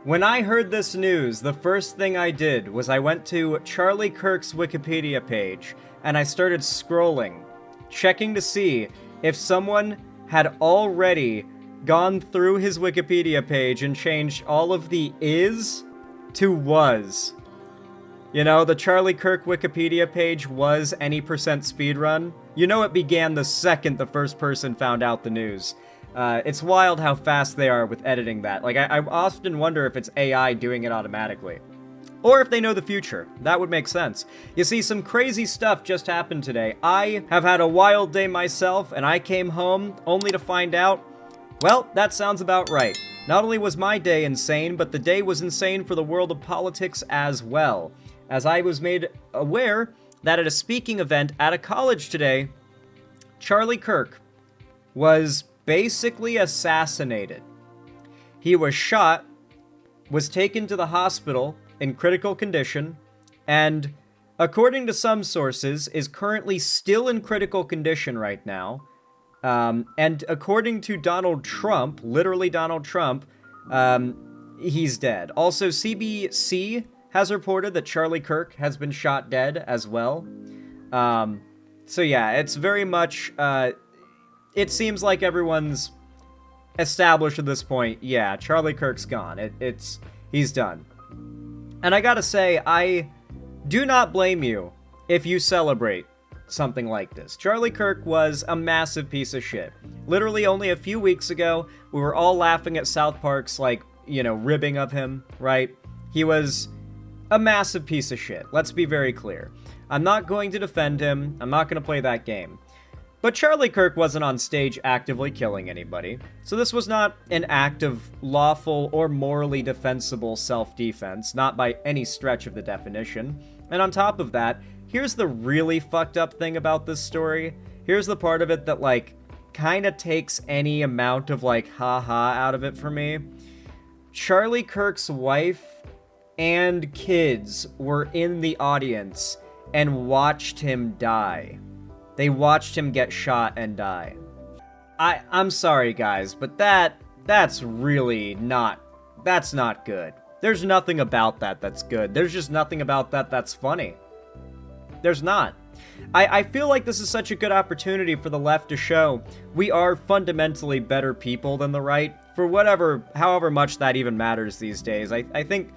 When I heard this news, the first thing I did was I went to Charlie Kirk's Wikipedia page, and I started scrolling, checking to see if someone had already gone through his Wikipedia page and changed all of the is to was. You know, the Charlie Kirk Wikipedia page was any percent speedrun. You know it began the second the first person found out the news. It's wild how fast they are with editing that. Like, I often wonder if it's AI doing it automatically. Or if they know the future. That would make sense. You see, some crazy stuff just happened today. I have had a wild day myself, and I came home only to find out, well, that sounds about right. Not only was my day insane, but the day was insane for the world of politics as well, as I was made aware that at a speaking event at a college today, Charlie Kirk was basically assassinated. He was shot, was taken to the hospital in critical condition, and according to some sources, is currently still in critical condition right now. And according to Donald Trump, literally Donald Trump, he's dead. Also, CBC has reported that Charlie Kirk has been shot dead as well. So yeah, it's very much, it seems like everyone's established at this point, yeah, Charlie Kirk's gone. He's done. And I gotta say, I do not blame you if you celebrate something like this. Charlie Kirk was a massive piece of shit. Literally only a few weeks ago, we were all laughing at South Park's, like, you know, ribbing of him, right? He was a massive piece of shit. Let's be very clear. I'm not going to defend him. I'm not going to play that game. But Charlie Kirk wasn't on stage actively killing anybody, so this was not an act of lawful or morally defensible self-defense, not by any stretch of the definition. And on top of that, here's the really fucked up thing about this story. Here's the part of it that, like, kind of takes any amount of, like, haha out of it for me. Charlie Kirk's wife and kids were in the audience and watched him die. They watched him get shot and die. I'm sorry, guys, but that's really not, that's not good. There's nothing about that that's good. There's just nothing about that that's funny. There's not. I feel like this is such a good opportunity for the left to show we are fundamentally better people than the right, for however much that even matters these days. I think,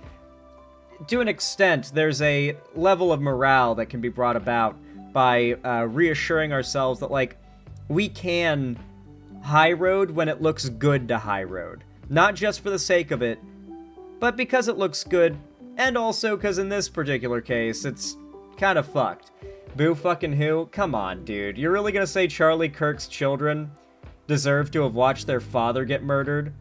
to an extent, there's a level of morale that can be brought about by reassuring ourselves that, like, we can high road when it looks good to high road. Not just for the sake of it, but because it looks good, and also because in this particular case, it's kind of fucked. Boo fucking who? Come on, dude. You're really gonna say Charlie Kirk's children deserve to have watched their father get murdered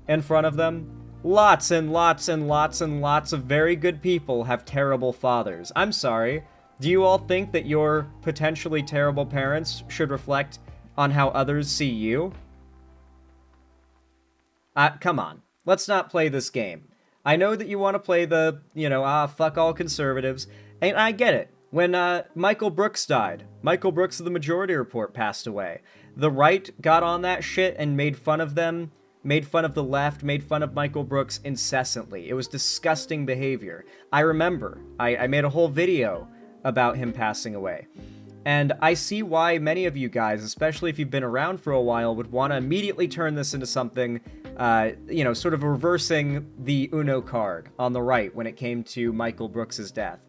in front of them? Lots and lots and lots and lots of very good people have terrible fathers. I'm sorry. Do you all think that your potentially terrible parents should reflect on how others see you? Come on. Let's not play this game. I know that you want to play the, fuck all conservatives, and I get it. When Michael Brooks died, Michael Brooks of the Majority Report passed away, the right got on that shit and made fun of them, made fun of the left, made fun of Michael Brooks incessantly. It was disgusting behavior. I remember. I made a whole video about him passing away. And I see why many of you guys, especially if you've been around for a while, would want to immediately turn this into something, sort of reversing the Uno card on the right when it came to Michael Brooks' death.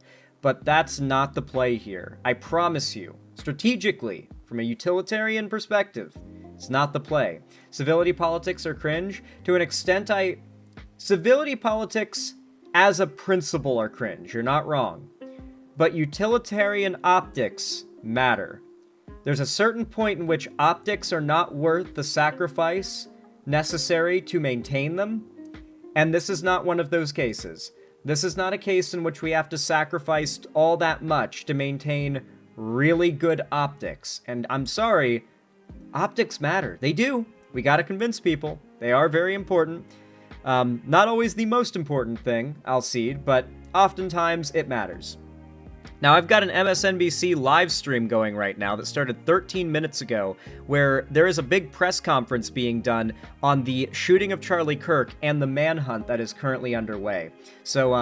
But that's not the play here. I promise you, strategically, from a utilitarian perspective, it's not the play. Civility politics are cringe. To an extent, civility politics as a principle are cringe. You're not wrong. But utilitarian optics matter. There's a certain point in which optics are not worth the sacrifice necessary to maintain them, and this is not one of those cases. This is not a case in which we have to sacrifice all that much to maintain really good optics. And I'm sorry, optics matter. They do. We gotta convince people. They are very important. Not always the most important thing, I'll cede, but oftentimes it matters. Now, I've got an MSNBC live stream going right now that started 13 minutes ago, where there is a big press conference being done on the shooting of Charlie Kirk and the manhunt that is currently underway. So,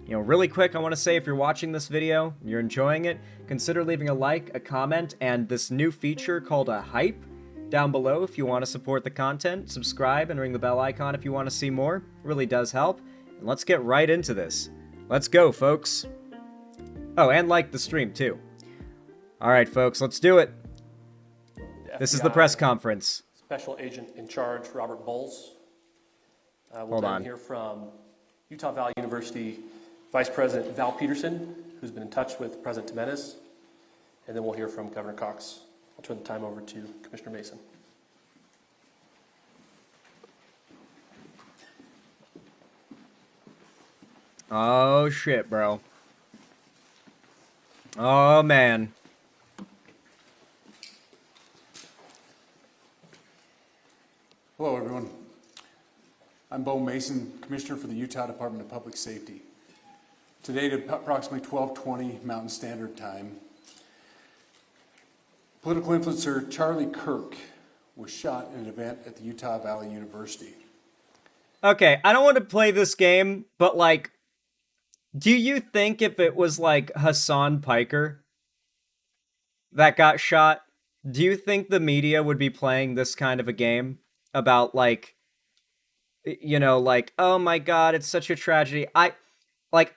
really quick, I want to say if you're watching this video, you're enjoying it, consider leaving a like, a comment, and this new feature called a hype down below if you want to support the content. Subscribe and ring the bell icon if you want to see more. It really does help. And let's get right into this. Let's go, folks. Oh, and like the stream, too. Alright, folks, let's do it. This is the press conference. Special Agent in Charge, Robert Bowles. Hold on. Hear from Utah Valley University Vice President Val Peterson, who's been in touch with President Jimenez. And then we'll hear from Governor Cox. I'll turn the time over to Commissioner Mason. Oh, shit, bro. Oh, man. Hello, everyone. I'm Bo Mason, Commissioner for the Utah Department of Public Safety. Today at approximately 12:20 Mountain Standard Time, political influencer Charlie Kirk was shot in an event at the Utah Valley University. Okay, I don't want to play this game, but, like, do you think if it was, like, Hassan Piker that got shot, do you think the media would be playing this kind of a game about, like, like, oh my god, it's such a tragedy. I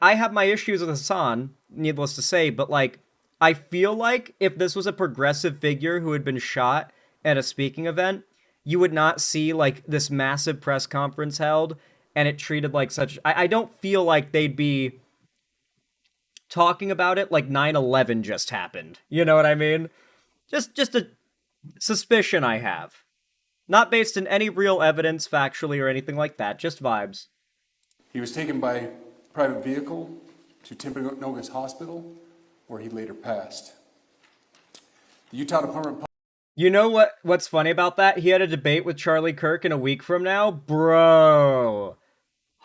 have my issues with Hassan, needless to say, but, like, I feel like if this was a progressive figure who had been shot at a speaking event, you would not see, like, this massive press conference held and it treated like such... I don't feel like they'd be talking about it like 9/11 just happened. You know what I mean? Just a suspicion I have. Not based in any real evidence, factually, or anything like that. Just vibes. He was taken by private vehicle to Timpanogos Hospital, where he later passed. The Utah Department of... You know what's funny about that? He had a debate with Charlie Kirk in a week from now? Bro.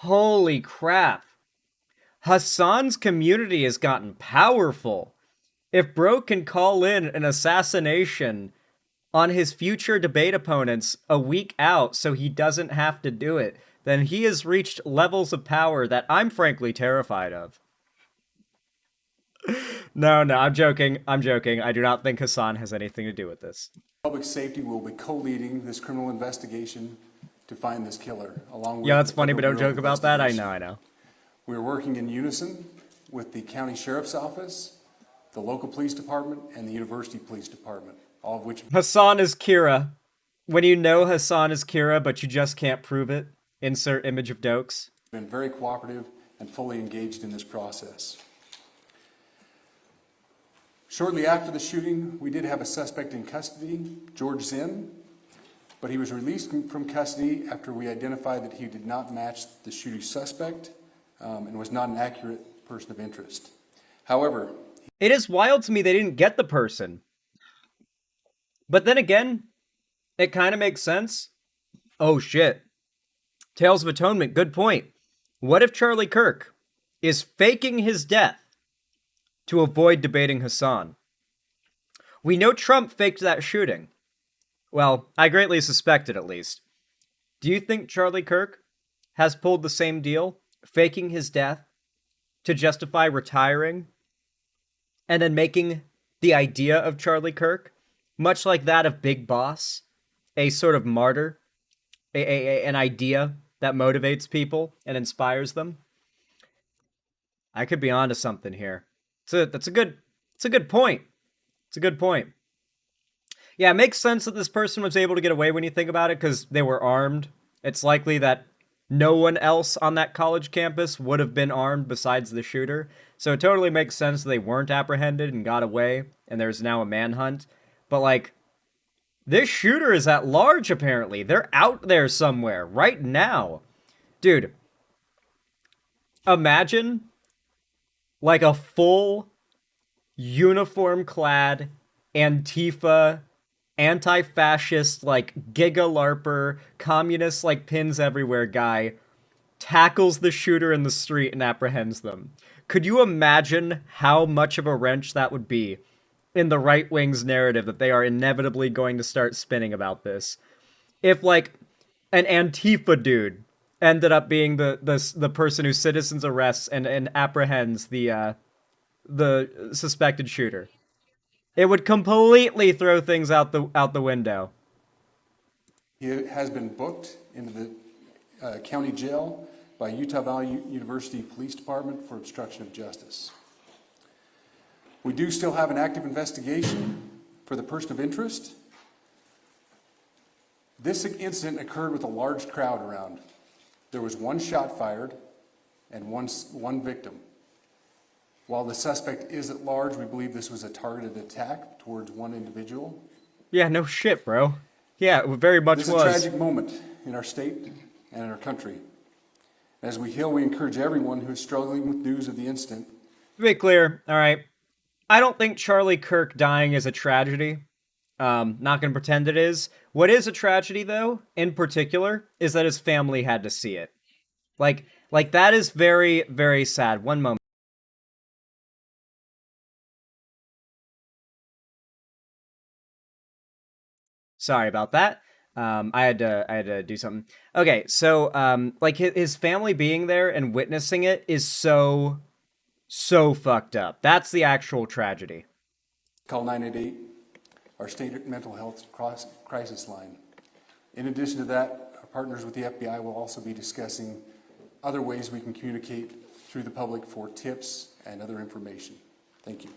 Holy crap. Hassan's community has gotten powerful. If bro can call in an assassination on his future debate opponents a week out so he doesn't have to do it, then he has reached levels of power that I'm frankly terrified of. No, I'm joking. I'm joking. I do not think Hassan has anything to do with this. Public Safety will be co-leading this criminal investigation to find this killer, along with... Yeah, that's funny, but don't joke about that. I know. We're working in unison with the County Sheriff's Office, the local police department, and the University Police Department, all of which... Hassan is Kira. When you know Hassan is Kira, but you just can't prove it, insert image of Dokes. Been very cooperative and fully engaged in this process. Shortly after the shooting, we did have a suspect in custody, George Zinn, but he was released from custody after we identified that he did not match the shooting suspect and was not an accurate person of interest. However... It is wild to me they didn't get the person. But then again, it kind of makes sense. Oh shit. Tales of Atonement, good point. What if Charlie Kirk is faking his death to avoid debating Hassan? We know Trump faked that shooting. Well, I greatly suspect it at least. Do you think Charlie Kirk has pulled the same deal, faking his death to justify retiring and then making the idea of Charlie Kirk, much like that of Big Boss, a sort of martyr, an idea that motivates people and inspires them? I could be onto something here. It's a good point. It's a good point. Yeah, it makes sense that this person was able to get away when you think about it, because they were armed. It's likely that no one else on that college campus would have been armed besides the shooter. So it totally makes sense that they weren't apprehended and got away, and there's now a manhunt. But, like, this shooter is at large, apparently. They're out there somewhere right now. Dude, imagine, like, a full uniform-clad Antifa, anti-fascist, like, giga-larper, communist, like, pins everywhere guy tackles the shooter in the street and apprehends them. Could you imagine how much of a wrench that would be in the right wing's narrative that they are inevitably going to start spinning about this? If like an Antifa dude ended up being the person who citizens arrests and apprehends the suspected shooter, it would completely throw things out the window. He has been booked into the county jail by Utah Valley University Police Department for obstruction of justice. We do still have an active investigation for the person of interest. This incident occurred with a large crowd around. There was one shot fired and one victim. While the suspect is at large, we believe this was a targeted attack towards one individual. Yeah, no shit, bro. Yeah, it very much This was. is a tragic moment in our state and in our country. As we heal, we encourage everyone who is struggling with news of the incident. To be clear, all right, I don't think Charlie Kirk dying is a tragedy. Not gonna pretend it is. What is a tragedy, though, in particular, is that his family had to see it. Like that is very, very sad. One moment. Sorry about that. I had to do something. Okay, so like his family being there and witnessing it is so fucked up. That's the actual tragedy. Call 988, our state mental health crisis line. In addition to that, our partners with the FBI will also be discussing other ways we can communicate through the public for tips and other information. Thank you.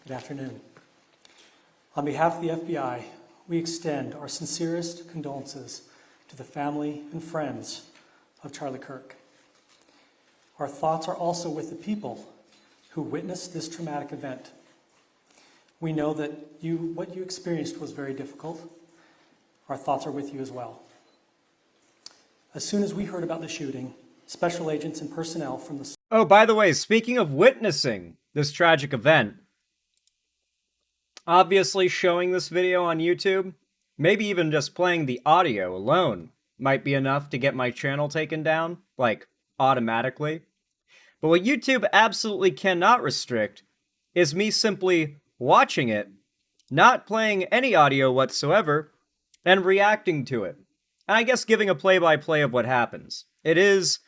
Good afternoon. On behalf of the FBI, we extend our sincerest condolences to the family and friends of Charlie Kirk. Our thoughts are also with the people who witnessed this traumatic event. We know that what you experienced was very difficult. Our thoughts are with you as well. As soon as we heard about the shooting, special agents and personnel from the... Oh, by the way, speaking of witnessing this tragic event, obviously showing this video on YouTube, maybe even just playing the audio alone, might be enough to get my channel taken down, like, automatically. But what YouTube absolutely cannot restrict is me simply watching it, not playing any audio whatsoever, and reacting to it. And I guess giving a play-by-play of what happens. It is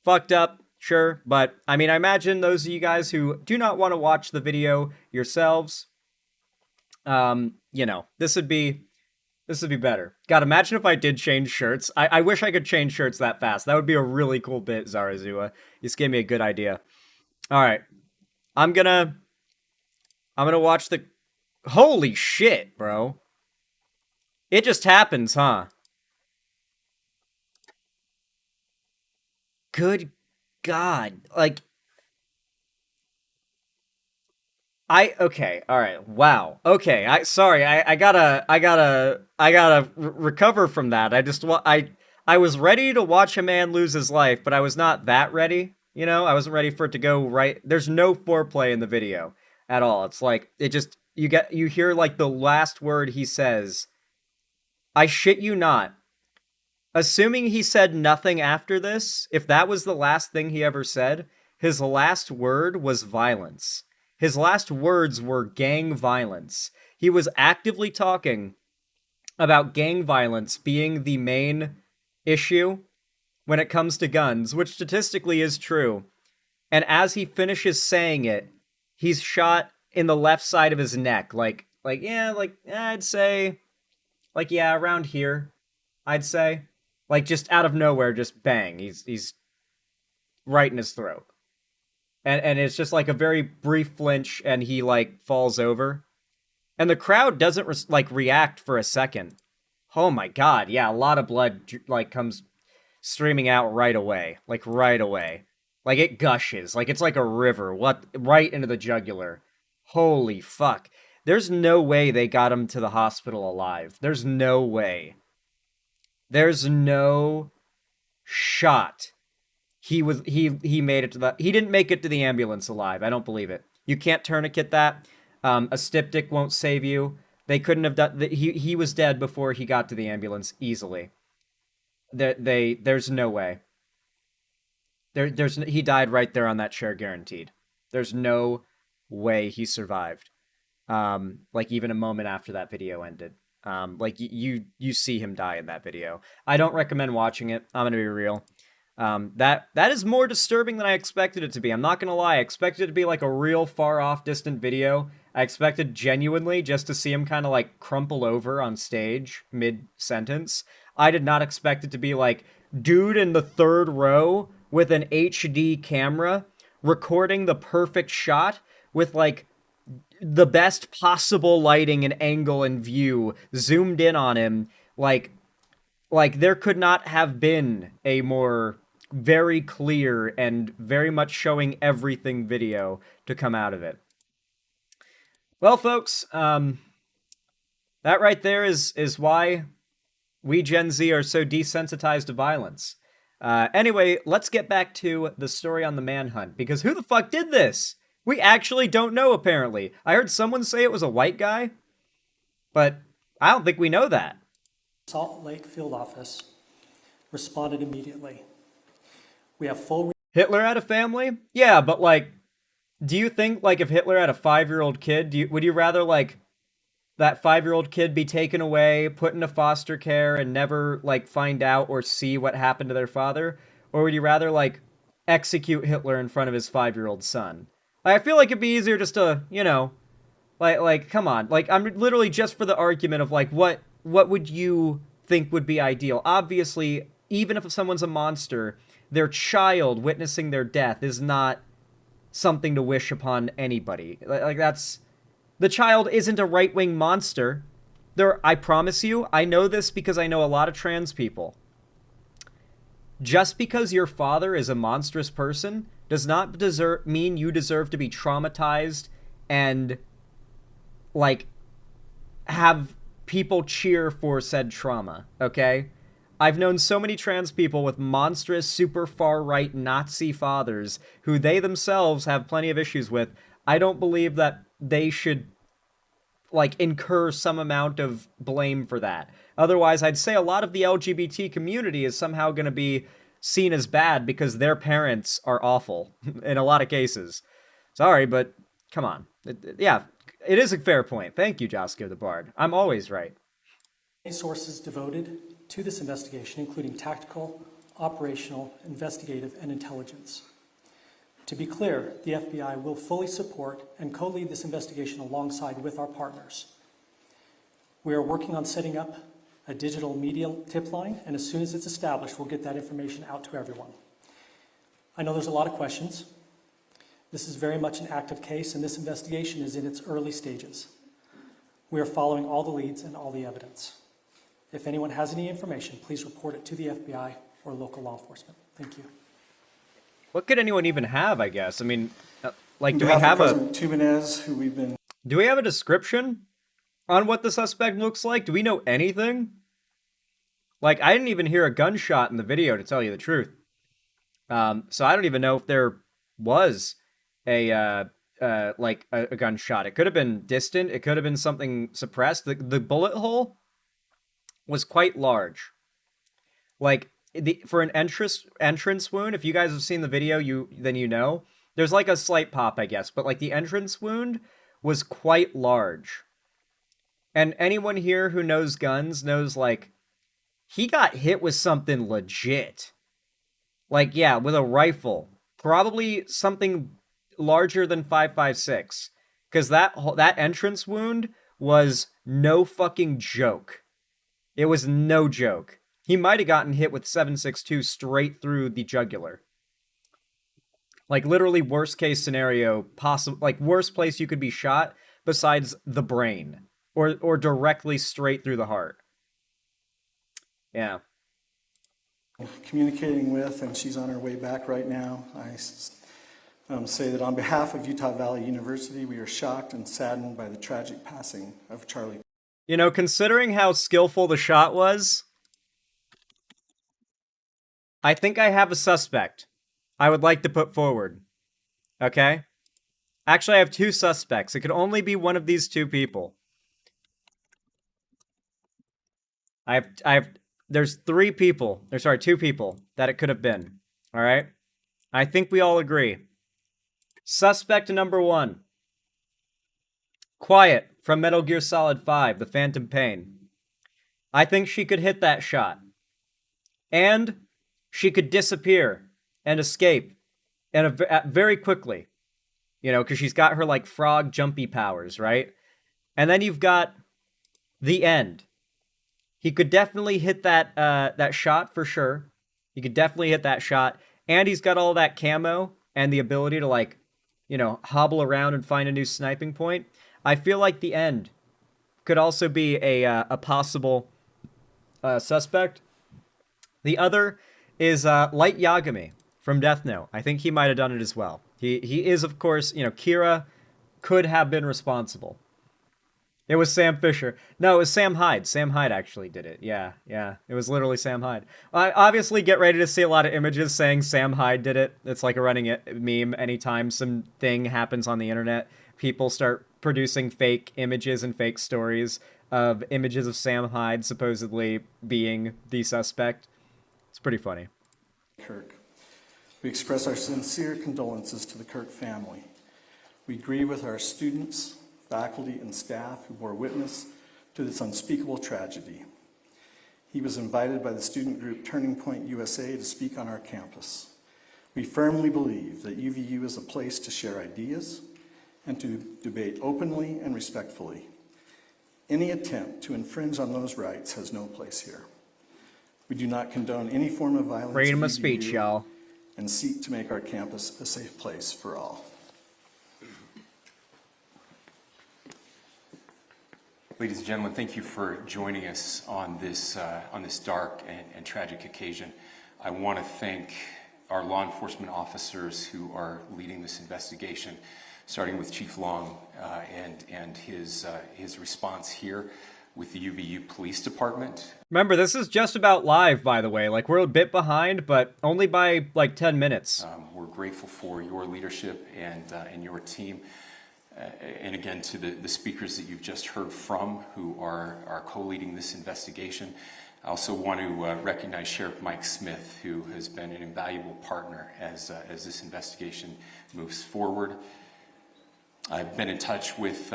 fucked up, sure, but I mean, I imagine those of you guys who do not want to watch the video yourselves, you know, this would be better. God, imagine if I did change shirts. I wish I could change shirts that fast. That would be a really cool bit, Zarazua. You just gave me a good idea. All right. I'm gonna watch the... Holy shit, bro. It just happens, huh? Good God. Like... okay, all right, wow. Okay, I gotta recover from that. I was ready to watch a man lose his life, but I was not that ready, you know? I wasn't ready for it to go right. There's no foreplay in the video at all. It's like, it just, you hear like the last word he says. I shit you not. Assuming he said nothing after this, if that was the last thing he ever said, his last word was violence. His last words were gang violence. He was actively talking about gang violence being the main issue when it comes to guns, which statistically is true. And as he finishes saying it, he's shot in the left side of his neck. I'd say, yeah, around here, I'd say. Like, just out of nowhere, just bang. He's right in his throat. And it's just like a very brief flinch, and he like falls over, and the crowd doesn't react for a second. Oh my God, yeah, a lot of blood like comes streaming out right away, like it gushes, like it's like a river, right into the jugular. Holy fuck! There's no way they got him to the hospital alive. There's no way. There's no shot. He made it to the... He didn't make it to the ambulance alive. I don't believe it. You can't tourniquet that. A styptic won't save you. They couldn't have done... He was dead before he got to the ambulance, easily. There's no way. He died right there on that chair, guaranteed. There's no way he survived. Like even a moment after that video ended. Like you see him die in that video. I don't recommend watching it. I'm gonna be real. That is more disturbing than I expected it to be. I'm not gonna lie. I expected it to be like a real far off, distant video. I expected genuinely just to see him kind of like crumple over on stage mid sentence. I did not expect it to be like dude in the third row with an HD camera recording the perfect shot with like the best possible lighting and angle and view zoomed in on him. Like there could not have been a more very clear and very much showing everything video to come out of it. Well, folks, that right there is why we Gen Z are so desensitized to violence. Anyway, let's get back to the story on the manhunt, because who the fuck did this? We actually don't know, apparently. I heard someone say it was a white guy, but I don't think we know that. Salt Lake field office responded immediately. We have full... Hitler had a family? Yeah, but like, do you think like if Hitler had a 5-year-old kid, would you rather like that 5-year-old kid be taken away, put into foster care, and never like find out or see what happened to their father? Or would you rather like execute Hitler in front of his 5-year-old son? I feel like it'd be easier just to, you know, like come on. Like I'm literally just for the argument of like what would you think would be ideal? Obviously, even if someone's a monster, their child witnessing their death is not something to wish upon anybody. Like that's... The child isn't a right-wing monster. I promise you, I know this because I know a lot of trans people. Just because your father is a monstrous person does not mean you deserve to be traumatized and, like, have people cheer for said trauma, okay? I've known so many trans people with monstrous, super far-right Nazi fathers who they themselves have plenty of issues with. I don't believe that they should, like, incur some amount of blame for that. Otherwise, I'd say a lot of the LGBT community is somehow going to be seen as bad because their parents are awful in a lot of cases. Sorry, but come on. Yeah, it is a fair point. Thank you, Josko the Bard. I'm always right. Sources devoted to this investigation, including tactical, operational, investigative, and intelligence. To be clear, the FBI will fully support and co-lead this investigation alongside with our partners. We are working on setting up a digital media tip line, and as soon as it's established, we'll get that information out to everyone. I know there's a lot of questions. This is very much an active case, and this investigation is in its early stages. We are following all the leads and all the evidence. If anyone has any information, please report it to the FBI or local law enforcement. Thank you. What could anyone even have, I guess? I mean, like, Do we have a description on what the suspect looks like? Do we know anything? Like, I didn't even hear a gunshot in the video, to tell you the truth. So I don't even know if there was a gunshot. It could have been distant. It could have been something suppressed. The bullet hole was quite large. Like, for an entrance wound, if you guys have seen the video, then you know. There's like a slight pop, I guess, but like the entrance wound was quite large. And anyone here who knows guns knows, like, he got hit with something legit. Like, yeah, with a rifle. Probably something larger than 5.56. Because that entrance wound was no fucking joke. It was no joke. He might have gotten hit with 7.62 straight through the jugular. Like, literally worst case scenario, like, worst place you could be shot besides the brain. Or directly straight through the heart. Yeah. Communicating with, and she's on her way back right now. I say that on behalf of Utah Valley University, we are shocked and saddened by the tragic passing of Charlie. You know, considering how skillful the shot was, I think I have a suspect I would like to put forward. Okay? Actually, I have two suspects. It could only be one of these two people. I have there's two people that it could have been. All right? I think we all agree. Suspect number 1. Quiet from Metal Gear Solid 5, The Phantom Pain. I think she could hit that shot. And she could disappear and escape very quickly. You know, because she's got her, like, frog jumpy powers, right? And then you've got the end. He could definitely hit that shot for sure. He could definitely hit that shot. And he's got all that camo and the ability to, like, you know, hobble around and find a new sniping point. I feel like the end could also be a possible suspect. The other is Light Yagami from Death Note. I think he might have done it as well. He is, of course, you know, Kira could have been responsible. It was Sam Fisher. No, it was Sam Hyde. Sam Hyde actually did it. Yeah. It was literally Sam Hyde. I obviously get ready to see a lot of images saying Sam Hyde did it. It's like a running meme. Anytime some thing happens on the internet, people start producing fake images and fake stories of images of Sam Hyde supposedly being the suspect. It's pretty funny. Kirk. We express our sincere condolences to the Kirk family. We grieve with our students, faculty, and staff who bore witness to this unspeakable tragedy. He was invited by the student group Turning Point USA to speak on our campus. We firmly believe that UVU is a place to share ideas and to debate openly and respectfully. Any attempt to infringe on those rights has no place here. We do not condone any form of violence. Freedom of at speech, UVU y'all. And seek to make our campus a safe place for all. Ladies and gentlemen, thank you for joining us on this dark and tragic occasion. I want to thank our law enforcement officers who are leading this investigation, starting with Chief Long and his response here with the UVU Police Department. Remember, this is just about live, by the way. Like, we're a bit behind, but only by, like, 10 minutes. We're grateful for your leadership and your team. And again, to the speakers that you've just heard from who are co-leading this investigation. I also want to recognize Sheriff Mike Smith, who has been an invaluable partner as this investigation moves forward. I've been in touch with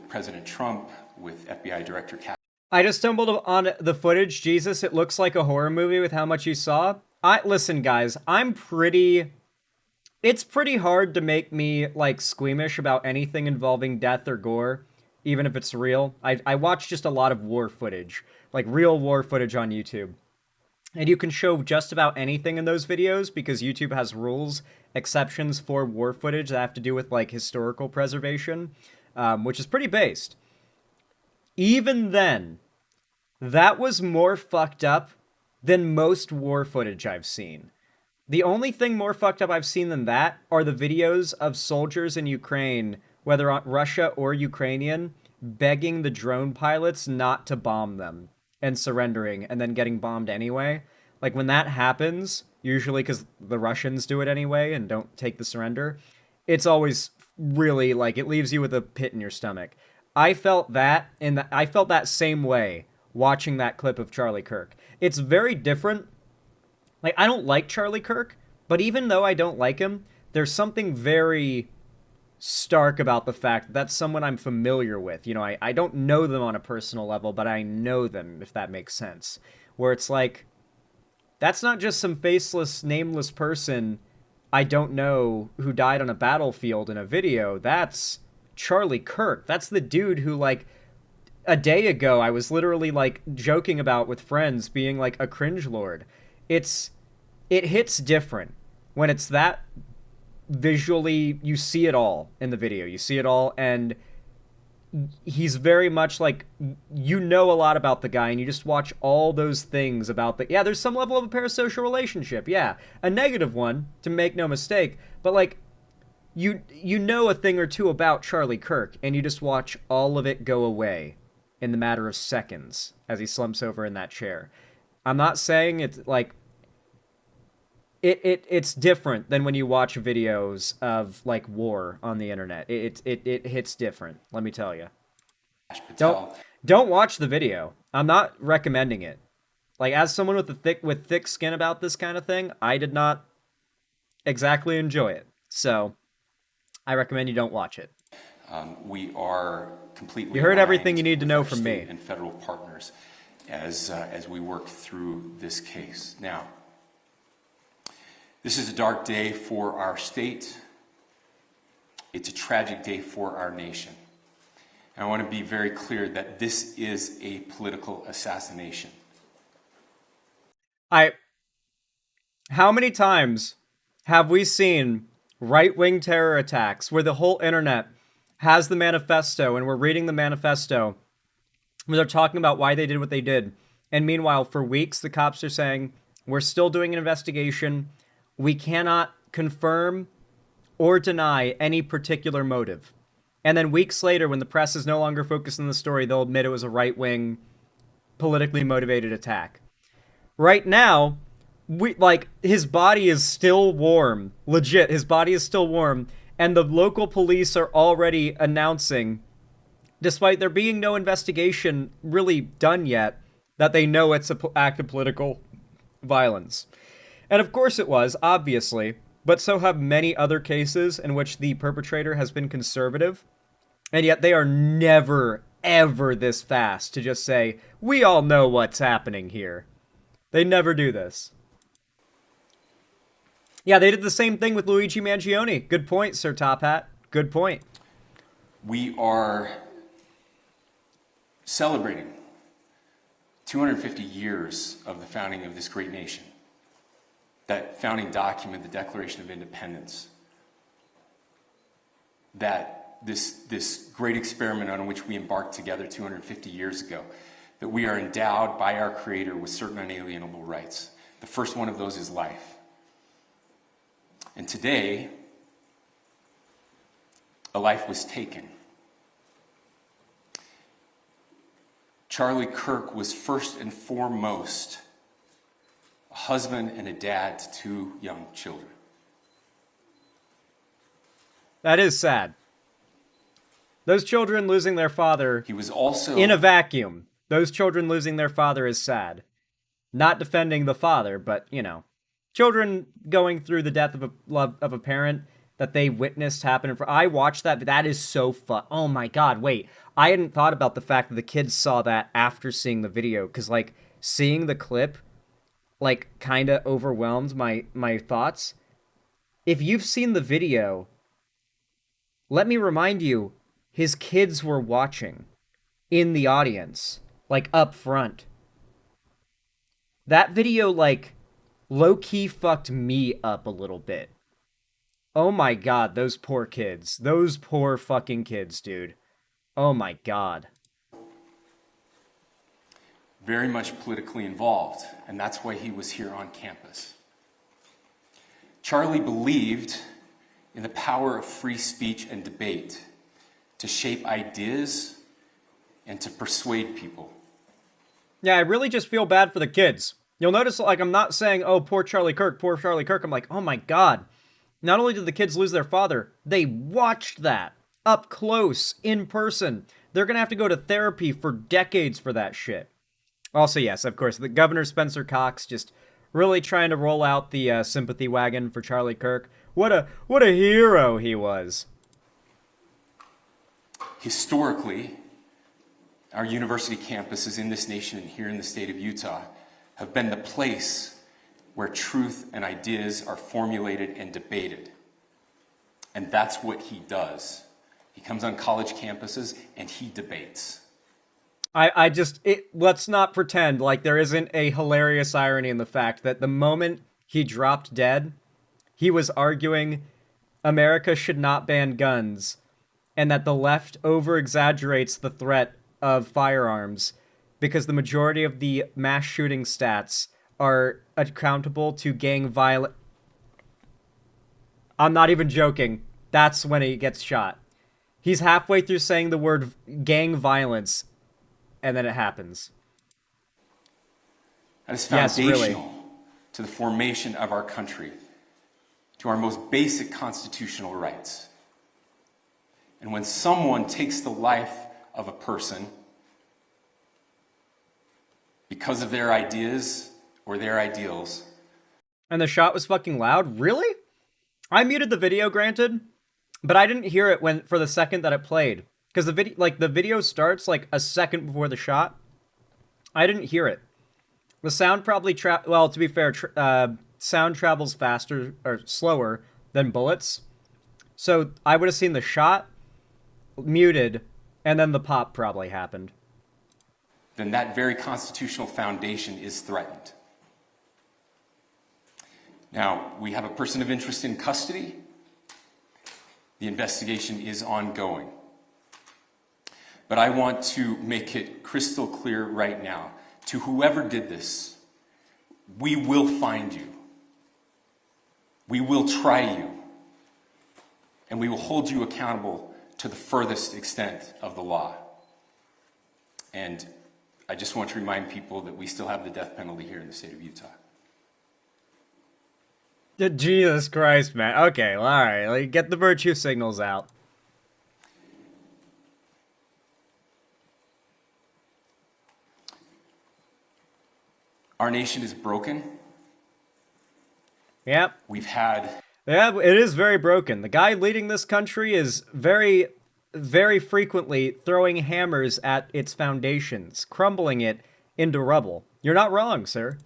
President Trump, with FBI Director Cap. I just stumbled on the footage. Jesus, it looks like a horror movie with how much you saw. Listen, guys, it's pretty hard to make me, like, squeamish about anything involving death or gore, even if it's real. I watch just a lot of war footage, like real war footage on YouTube. And you can show just about anything in those videos because YouTube has rules, exceptions for war footage that have to do with, like, historical preservation, which is pretty based. Even then, that was more fucked up than most war footage I've seen. The only thing more fucked up I've seen than that are the videos of soldiers in Ukraine, whether Russia or Ukrainian, begging the drone pilots not to bomb them and surrendering and then getting bombed anyway. Like, when that happens, usually because the Russians do it anyway and don't take the surrender, it's always really, like, it leaves you with a pit in your stomach. I felt that same way watching that clip of Charlie Kirk. It's very different. Like, I don't like Charlie Kirk, but even though I don't like him, there's something very stark about the fact that that's someone I'm familiar with. You know, I don't know them on a personal level, but I know them, if that makes sense. Where it's like, that's not just some faceless, nameless person I don't know who died on a battlefield in a video. That's Charlie Kirk. That's the dude who, like, a day ago I was literally, like, joking about with friends being, like, a cringe lord. It hits different when it's that visually. You see it all in the video. You see it all, and he's very much like, you know, a lot about the guy, and you just watch all those things about the, yeah, there's some level of a parasocial relationship, yeah, a negative one, to make no mistake, but, like, you know a thing or two about Charlie Kirk, and you just watch all of it go away in the matter of seconds as he slumps over in that chair. I'm not saying it's like, it's different than when you watch videos of, like, war on the internet. It hits different, let me tell you. Don't watch the video. I'm not recommending it. Like, as someone with thick skin about this kind of thing, I did not exactly enjoy it. So, I recommend you don't watch it. We are completely You heard everything aligned you need to with know our from state me. and federal partners as we work through this case. Now, this is a dark day for our state. It's a tragic day for our nation. And I want to be very clear that this is a political assassination. How many times have we seen right-wing terror attacks where the whole internet has the manifesto and we're reading the manifesto where they're talking about why they did what they did, and meanwhile for weeks the cops are saying we're still doing an investigation, we cannot confirm or deny any particular motive, and then weeks later when the press is no longer focused on the story, they'll admit it was a right-wing politically motivated attack. Right now, his body is still warm. Legit, his body is still warm. And the local police are already announcing, despite there being no investigation really done yet, that they know it's an act of political violence. And of course it was, obviously, but so have many other cases in which the perpetrator has been conservative, and yet they are never, ever this fast to just say, we all know what's happening here. They never do this. Yeah, they did the same thing with Luigi Mangione. Good point, Sir Top Hat. Good point. We are celebrating 250 years of the founding of this great nation. That founding document, the Declaration of Independence, that this great experiment on which we embarked together 250 years ago, that we are endowed by our Creator with certain unalienable rights. The first one of those is life. And today, a life was taken. Charlie Kirk was first and foremost a husband and a dad to two young children. That is sad. Those children losing their father He was also in a vacuum. Those children losing their father is sad. Not defending the father, but, you know. Children going through the death of a parent that they witnessed happen. I watched that, but that is so fun. Oh my god, wait. I hadn't thought about the fact that the kids saw that after seeing the video, because, like, seeing the clip, like, kind of overwhelmed my thoughts. If you've seen the video, let me remind you, his kids were watching in the audience, like, up front. That video, like, low-key fucked me up a little bit. Oh my god, those poor kids. Those poor fucking kids, dude. Oh my god. very much politically involved, and that's why he was here on campus. Charlie believed in the power of free speech and debate to shape ideas and to persuade people. Yeah, I really just feel bad for the kids. You'll notice, like, I'm not saying, oh, poor Charlie Kirk, poor Charlie Kirk. I'm like, oh my god. Not only did the kids lose their father, they watched that up close, in person. They're gonna have to go to therapy for decades for that shit. Also, yes, of course, the Governor Spencer Cox just really trying to roll out the sympathy wagon for Charlie Kirk. What a hero he was. Historically, our university campuses in this nation and here in the state of Utah have been the place where truth and ideas are formulated and debated. And that's what he does. He comes on college campuses and he debates. Let's not pretend like there isn't a hilarious irony in the fact that the moment he dropped dead, he was arguing America should not ban guns, and that the left over-exaggerates the threat of firearms because the majority of the mass shooting stats are accountable to gang violence. I'm not even joking. That's when he gets shot. He's halfway through saying the word gang violence, and then it happens. That is Yes, foundational really. to the formation of our country, to our most basic constitutional rights. And when someone takes the life of a person because because of their ideas or their ideals. And the shot was fucking loud? Really? I muted the video, granted, but I didn't hear it for the second that it played. Because the video starts like a second before the shot. I didn't hear it. The sound probably well, to be fair, sound travels faster or slower than bullets. So I would have seen the shot, muted, and then the pop probably happened. Then that very constitutional foundation is threatened. Now, we have a person of interest in custody. The investigation is ongoing. But I want to make it crystal clear right now, to whoever did this, we will find you. We will try you. And we will hold you accountable to the furthest extent of the law. And I just want to remind people that we still have the death penalty here in the state of Utah. Jesus Christ, man. Okay, well, all right. Like, get the virtue signals out. Our nation is broken. Yep. Yeah, it is very broken. The guy leading this country is very, very frequently throwing hammers at its foundations, crumbling it into rubble. You're not wrong, sir.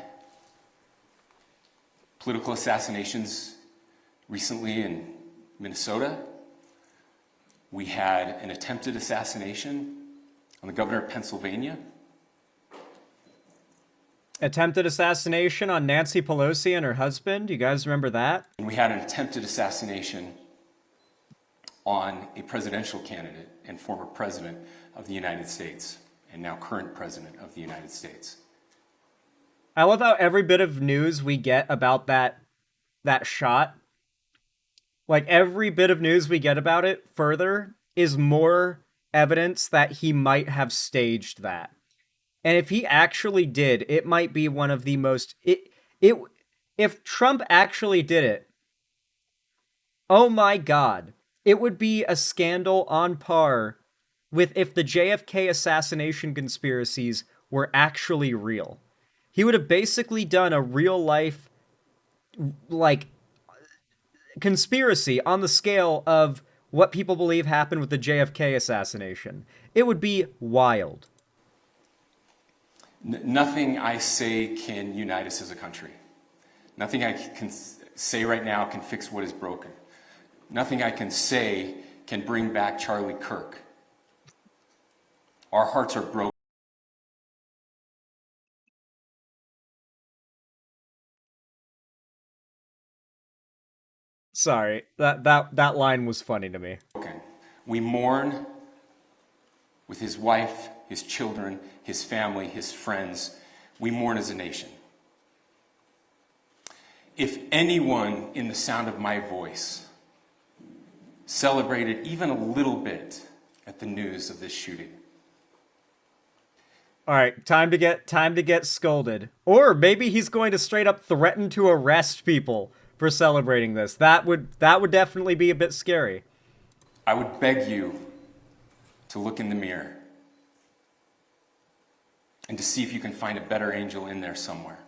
Political assassinations recently in Minnesota. We had an attempted assassination on the governor of Pennsylvania. Attempted assassination on Nancy Pelosi and her husband. You guys remember that? And we had an attempted assassination on a presidential candidate and former president of the United States, and now current president of the United States. I love how every bit of news we get about that shot, like every bit of news we get about it further is more evidence that he might have staged that. And if he actually did, it might be one of the most... If Trump actually did it, oh my God, it would be a scandal on par with if the JFK assassination conspiracies were actually real. He would have basically done a real-life, like, conspiracy on the scale of what people believe happened with the JFK assassination. It would be wild. Nothing I say can unite us as a country. Nothing I can say right now can fix what is broken. Nothing I can say can bring back Charlie Kirk. Our hearts are broken. Sorry, that line was funny to me. We mourn with his wife, his children, his family, his friends. We mourn as a nation. If anyone in the sound of my voice celebrated even a little bit at the news of this shooting. All right, time to get scolded. Or maybe he's going to straight up threaten to arrest people for celebrating this. That would definitely be a bit scary. I would beg you to look in the mirror and to see if you can find a better angel in there somewhere.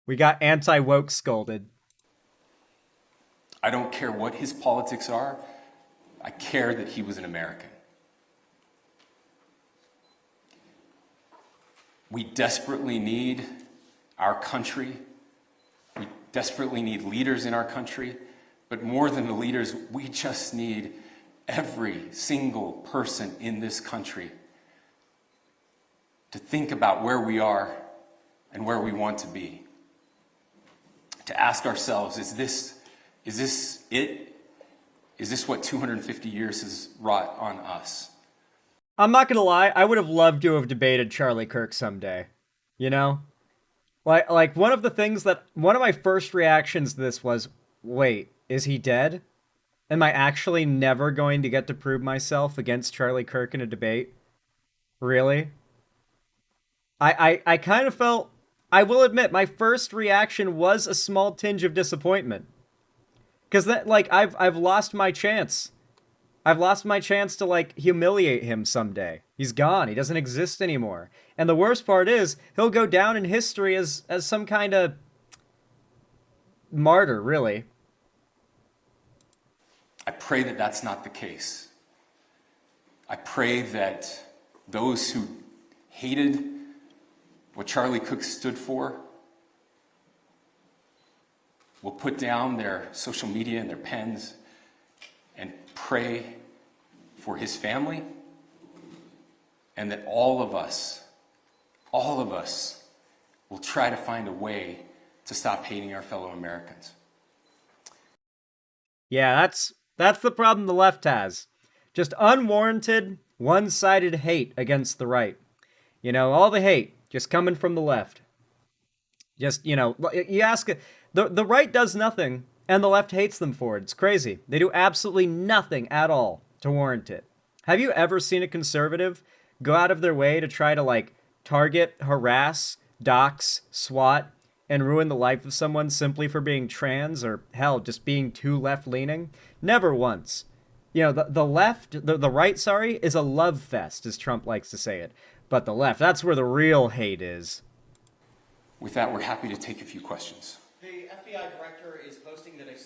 We got anti-woke scolded. I don't care what his politics are. I care that he was an American. We desperately need our country. We desperately need leaders in our country. But more than the leaders, we just need every single person in this country to think about where we are and where we want to be. To ask ourselves, is this it? Is this what 250 years has wrought on us? I'm not gonna lie, I would have loved to have debated Charlie Kirk someday. You know? Like one of my first reactions to this was, wait, is he dead? Am I actually never going to get to prove myself against Charlie Kirk in a debate? Really? I kind of felt, I will admit, my first reaction was a small tinge of disappointment. Because I've lost my chance I've lost my chance to, like, humiliate him someday. He's gone. He doesn't exist anymore. And the worst part is, he'll go down in history as some kind of martyr, really. I pray that that's not the case. I pray that those who hated what Charlie Kirk stood for will put down their social media and their pens and pray for his family, and that all of us will try to find a way to stop hating our fellow Americans. Yeah, that's the problem the left has. Just unwarranted, one-sided hate against the right. You know, all the hate just coming from the left. Just, you know, you ask, the right does nothing, and the left hates them for it. It's crazy. They do absolutely nothing at all to warrant it. Have you ever seen a conservative go out of their way to try to, like, target, harass, dox, swat, and ruin the life of someone simply for being trans, or, hell, just being too left-leaning? Never once. You know, the left, the right, sorry, is a love fest, as Trump likes to say it. But the left, that's where the real hate is. With that, we're happy to take a few questions. The FBI director is posting that a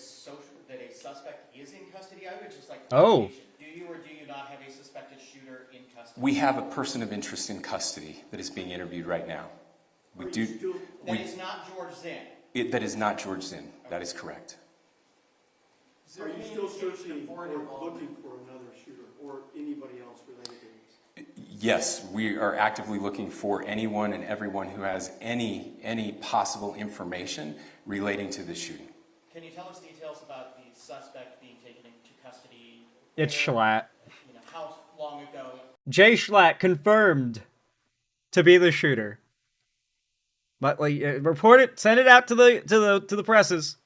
suspect is in custody. I would just like Oh. Do you or do you not have a suspected shooter in custody? We have a person of interest in custody that is being interviewed right now. That is not George Zinn. That is not George Zinn. That is correct. Are you still searching or looking for another shooter or anybody else related to this? Yes, we are actively looking for anyone and everyone who has any possible information relating to this shooting. Can you tell us details about the suspect being taken into custody? It's Schlatt. You know, how long ago? Jay Schlatt confirmed to be the shooter. But like, report it, send it out to the presses.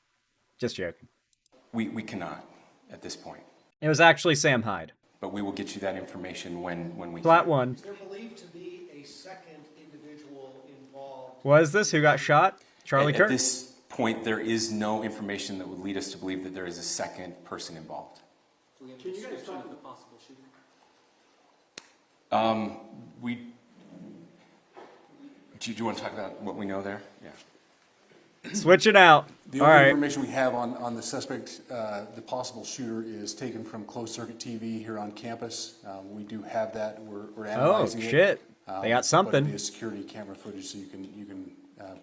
Just joking. We cannot at this point, It was actually Sam Hyde. but we will get you that information when we Flat can. one. Is there believed to be a second individual involved? Was this who got shot? Charlie At Kirk? this point, there is no information that would lead us to believe that there is a second person involved. Can you guys talk to the possible shooter? Do you want to talk about what we know there? Yeah. Switch it out. The All only right. information we have on the suspect, the possible shooter, is taken from closed circuit TV here on campus. We do have that. We're analyzing it. Shit. They got But something. it'd be a security camera footage, so you can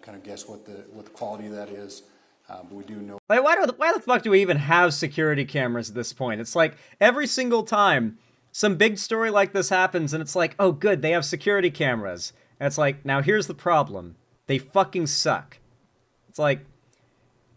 kind of guess what the quality of that is. But we do know. Like, why the fuck do we even have security cameras at this point? It's like every single time some big story like this happens, and it's like, oh, good, they have security cameras. And it's like, now here's the problem. They fucking suck. It's like,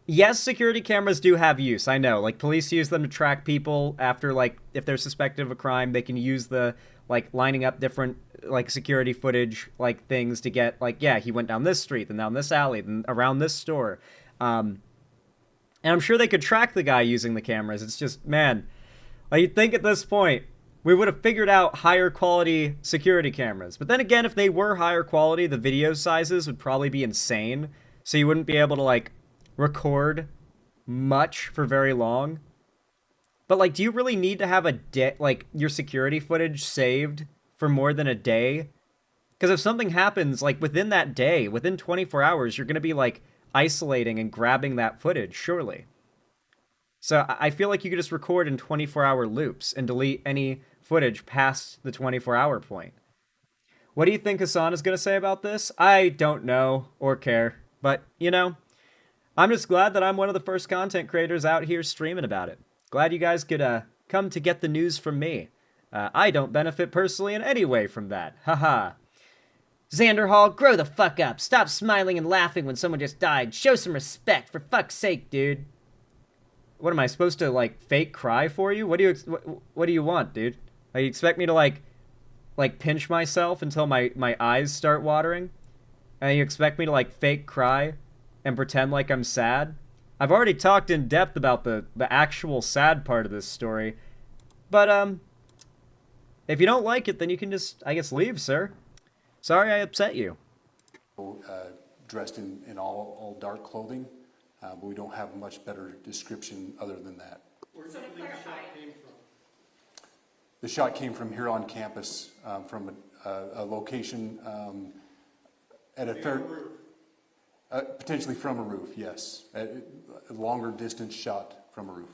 yes, security cameras do have use. I know, like, police use them to track people after, like, if they're suspected of a crime, they can use the, like, lining up different, like, security footage, like, things to get, like, yeah, he went down this street, then down this alley, then around this store. And I'm sure they could track the guy using the cameras. It's just, man, like, you'd think at this point, we would have figured out higher quality security cameras. But then again, if they were higher quality, the video sizes would probably be insane. So you wouldn't be able to, like, record much for very long. But, like, do you really need to have your security footage saved for more than a day? Because if something happens, like, within that day, within 24 hours, you're going to be, like, isolating and grabbing that footage, surely. So I feel like you could just record in 24-hour loops and delete any footage past the 24-hour point. What do you think Hassan is going to say about this? I don't know or care. But, you know, I'm just glad that I'm one of the first content creators out here streaming about it. Glad you guys could come to get the news from me. I don't benefit personally in any way from that. Haha. Xander Hall, grow the fuck up. Stop smiling and laughing when someone just died. Show some respect, for fuck's sake, dude. What am I supposed to, like, fake cry for you? What do you want, dude? You expect me to, like pinch myself until my eyes start watering? And you expect me to, like, fake cry and pretend like I'm sad? I've already talked in depth about the actual sad part of this story. But, if you don't like it, then you can just, I guess, leave, sir. Sorry I upset you. Dressed in all dark clothing, but we don't have a much better description other than that. Where do you believe the shot came from? The shot came from here on campus, from a location at a fair, potentially from a roof, yes. A longer distance shot from a roof.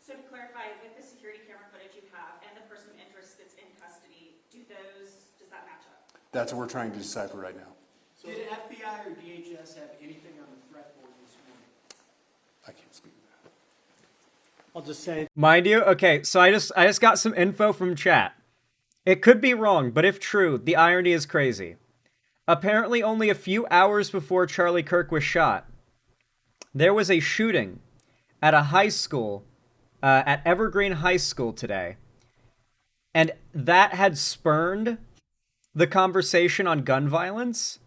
So to clarify, with the security camera footage you have and the person of interest that's in custody, does that match up? That's what we're trying to decipher right now. So did FBI or DHS have anything on the threat board this morning? I can't speak to that. I'll just say, Mind you, okay, so I just got some info from chat. It could be wrong, but if true, the irony is crazy. Apparently only a few hours before Charlie Kirk was shot, there was a shooting at a high school, at Evergreen High School today. And that had spurned the conversation on gun violence,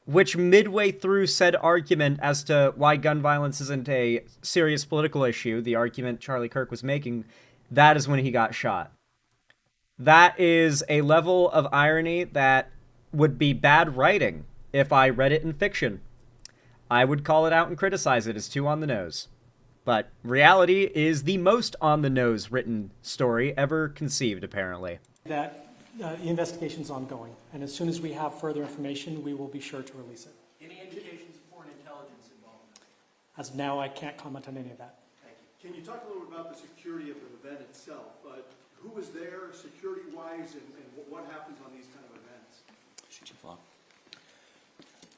which midway through said argument as to why gun violence isn't a serious political issue, the argument Charlie Kirk was making, that is when he got shot. That is a level of irony that would be bad writing if I read it in fiction. I would call it out and criticize it as too on the nose. But reality is the most on the nose written story ever conceived, apparently. that the investigation's ongoing, and as soon as we have further information, we will be sure to release it. Any indications of foreign intelligence involvement? As of now, I can't comment on any of that. Can you talk a little bit about the security of the event itself? Who was there security-wise and what happens on these kind of events?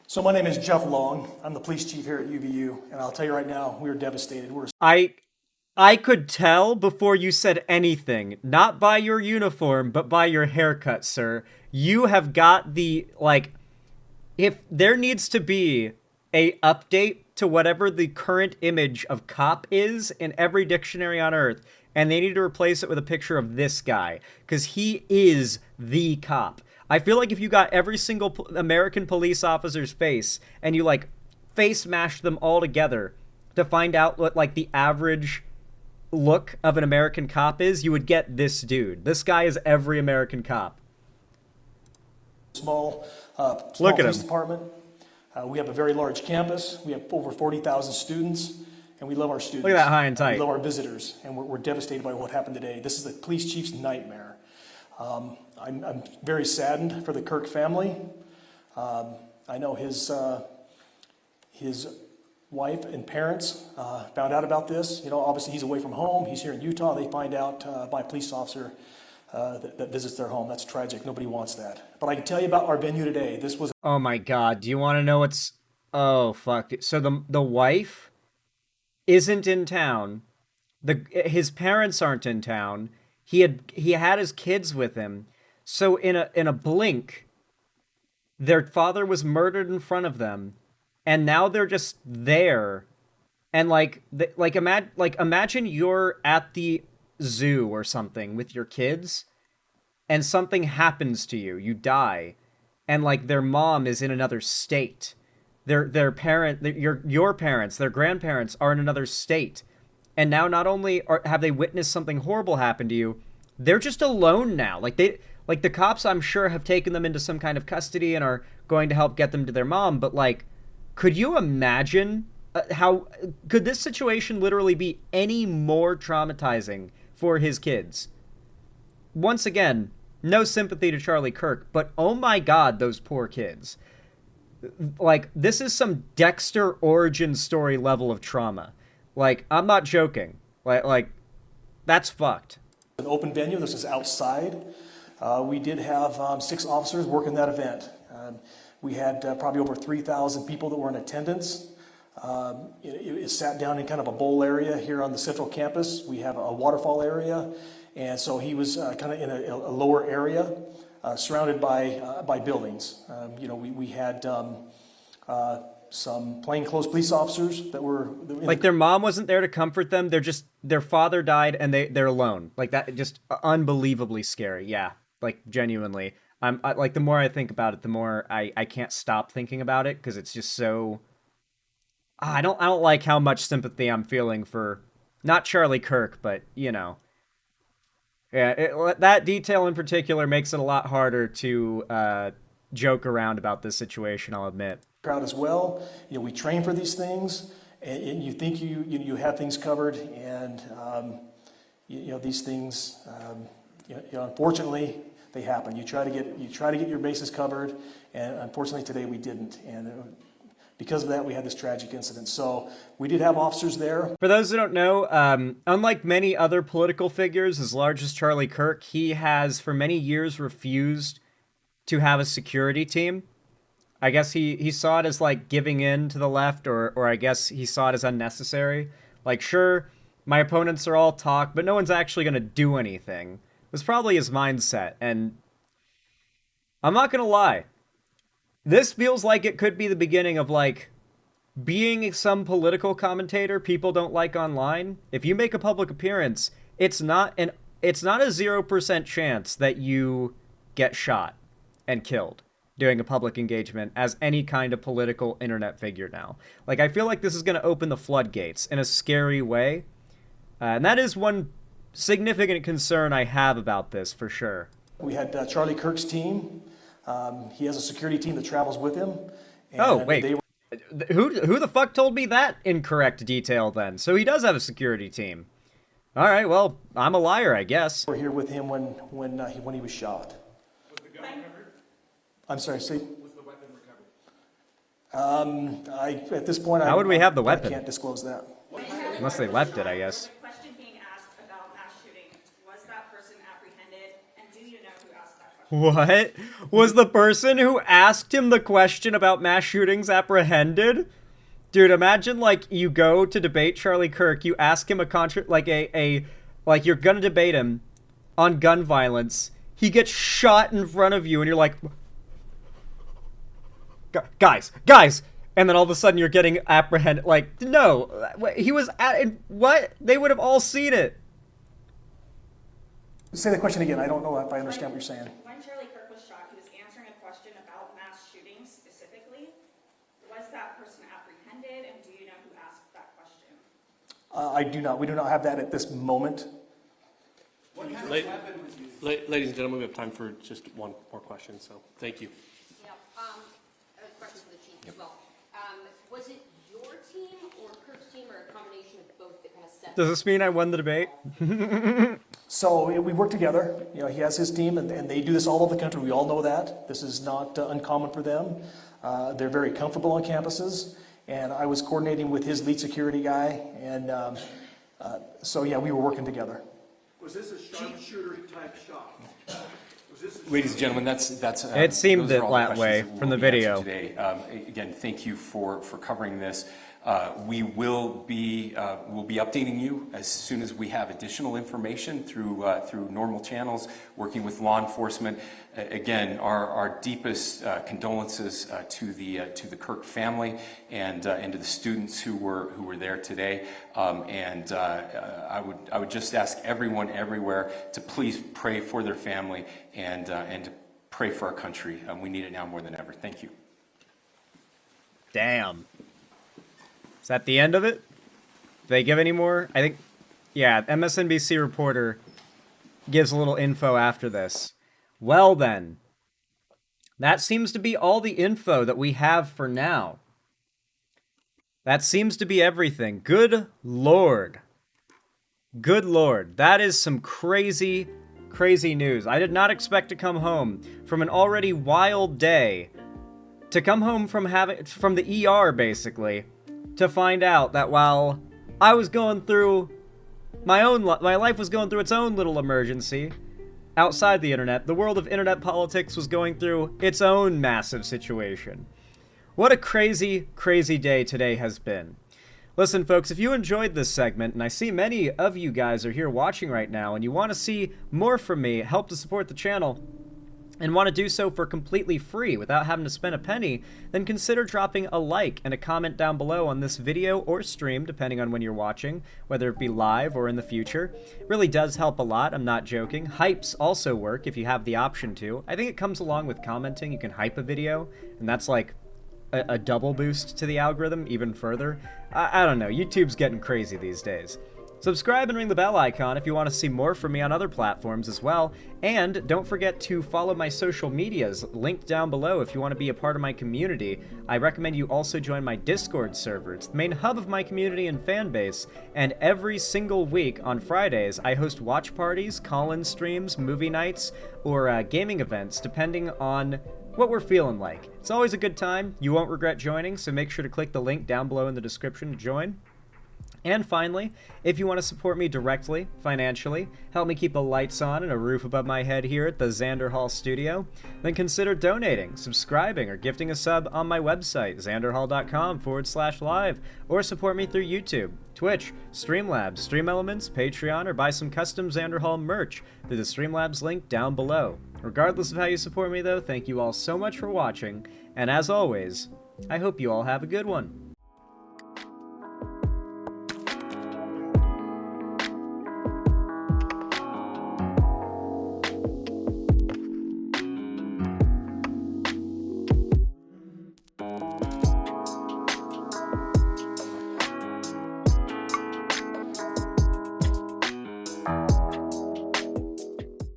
So my name is Jeff Long. I'm the police chief here at UVU, and I'll tell you right now, we are devastated. I could tell before you said anything, not by your uniform, but by your haircut, sir. You have got the, like, if there needs to be a update to whatever the current image of cop is in every dictionary on earth, and they need to replace it with a picture of this guy, because he is the cop. I feel like if you got every single American police officer's face, and you, like, face mashed them all together to find out what, like, the average look of an American cop is, you would get this dude. This guy is every American cop. Small Look at police him. department. We have a very large campus. We have over 40,000 students, and we love our students. Look at that high and tight. We love our visitors, and we're devastated by what happened today. This is the police chief's nightmare. I'm very saddened for the Kirk family. I know his wife and parents found out about this. You know, obviously he's away from home. He's here in Utah. They find out by a police officer that visits their home. That's tragic. Nobody wants that. But I can tell you about our venue today. This was... Oh my god, do you want to know what's... Oh, fuck. So the wife isn't in town. His parents aren't in town. He had his kids with him. So in a blink, their father was murdered in front of them, and now they're just there. And imagine you're at the zoo or something with your kids, and something happens to you. You die, and like their mom is in another state. Your parents, their grandparents are in another state. And now not only have they witnessed something horrible happen to you, they're just alone now. Like the cops, I'm sure, have taken them into some kind of custody and are going to help get them to their mom. But like, could you imagine how could this situation literally be any more traumatizing for his kids? Once again, no sympathy to Charlie Kirk, but oh my god, those poor kids. Like, this is some Dexter origin story level of trauma. Like, I'm not joking. Like that's fucked. An open venue. This is outside. We did have 6 officers working that event. We had probably over 3,000 people that were in attendance. It sat down in kind of a bowl area here on the central campus. We have a waterfall area, and so he was kind of in a lower area, surrounded by buildings. We had some plainclothes police officers that were like their mom wasn't there to comfort them. They're just, their father died and they're alone. Like that, just unbelievably scary. Yeah, like genuinely. Like the more I think about it, the more I can't stop thinking about it, because it's just so. I don't like how much sympathy I'm feeling for not Charlie Kirk, but you know. Yeah, that detail in particular makes it a lot harder to joke around about this situation, I'll admit. Crowd as well. We train for these things, and you think you have things covered, and these things Unfortunately, they happen. You try to get your bases covered, and unfortunately today we didn't. And because of that, we had this tragic incident. So we did have officers there. For those who don't know, unlike many other political figures as large as Charlie Kirk, he has for many years refused to have a security team. I guess he saw it as like giving in to the left, or I guess he saw it as unnecessary. Like, sure, my opponents are all talk, but no one's actually going to do anything. It was probably his mindset, and I'm not going to lie. This feels like it could be the beginning of, like, being some political commentator people don't like online. If you make a public appearance, it's not a 0% chance that you get shot and killed doing a public engagement as any kind of political internet figure now. Like, I feel like this is going to open the floodgates in a scary way. And that is one significant concern I have about this, for sure. We had Charlie Kirk's team. He has a security team that travels with him. And oh, wait. Who the fuck told me that incorrect detail then? So he does have a security team. All right, well, I'm a liar, I guess. We're here with him when he was shot. Was the gun recovered? I'm sorry, see? Was the weapon recovered? At this point, how would we have the weapon? I can't disclose that. Unless they left it, I guess. The question being asked about mass shooting, was that person apprehended, and do you know who asked that question? What? Was the person who asked him the question about mass shootings apprehended? Dude, imagine, like, you go to debate Charlie Kirk, you ask him like you're gonna debate him on gun violence, he gets shot in front of you, and you're like, guys! And then all of a sudden you're getting apprehended. Like, no, he was what? They would have all seen it. Say the question again. I don't know if I understand what you're saying. When Charlie Kirk was shot, he was answering a question about mass shootings specifically. Was that person apprehended, and do you know who asked that question? I do not. We do not have that at this moment. What kind of weapon was used? Ladies and gentlemen, we have time for just one more question, so thank you. Yeah, I have a question for the chief as well. Was it your team or Kirk's team, or a combination of both that kind of set? Does this mean I won the debate? So we work together. You know, he has his team, and they do this all over the country. We all know that. This is not uncommon for them. They're very comfortable on campuses, and I was coordinating with his lead security guy, and so yeah, we were working together. Was this a sharpshooter type shot? Ladies and gentlemen, that's it seemed those are all the that way questions that from will the be answered video. Today. Again, thank you for covering this. We will be we'll be updating you as soon as we have additional information through normal channels, working with law enforcement. Again, our deepest condolences to the Kirk family and to the students who were there today. I would just ask everyone everywhere to please pray for their family and to pray for our country. We need it now more than ever. Thank you. Damn. Is that the end of it? Do they give any more? I think, yeah, MSNBC reporter gives a little info after this. Well then, that seems to be all the info that we have for now. That seems to be everything. Good Lord. Good Lord. That is some crazy, crazy news. I did not expect to come home from an already wild day, to come home from the ER, basically, to find out that while I was going through my life was going through its own little emergency outside the internet, the world of internet politics was going through its own massive situation. What a crazy, crazy day today has been. Listen, folks, if you enjoyed this segment, and I see many of you guys are here watching right now, and you want to see more from me, help to support the channel, and want to do so for completely free without having to spend a penny, then consider dropping a like and a comment down below on this video or stream, depending on when you're watching, whether it be live or in the future. It really does help a lot, I'm not joking. Hypes also work if you have the option to. I think it comes along with commenting. You can hype a video, and that's like a double boost to the algorithm even further. I don't know, YouTube's getting crazy these days. Subscribe and ring the bell icon if you want to see more from me on other platforms as well. And don't forget to follow my social medias, linked down below if you want to be a part of my community. I recommend you also join my Discord server. It's the main hub of my community and fan base. And every single week on Fridays, I host watch parties, call-in streams, movie nights, or gaming events, depending on what we're feeling like. It's always a good time. You won't regret joining, so make sure to click the link down below in the description to join. And finally, if you want to support me directly, financially, help me keep the lights on and a roof above my head here at the Xander Hall studio, then consider donating, subscribing, or gifting a sub on my website, xanderhall.com/live, or support me through YouTube, Twitch, Streamlabs, Stream Elements, Patreon, or buy some custom Xander Hall merch through the Streamlabs link down below. Regardless of how you support me though, thank you all so much for watching, and as always, I hope you all have a good one.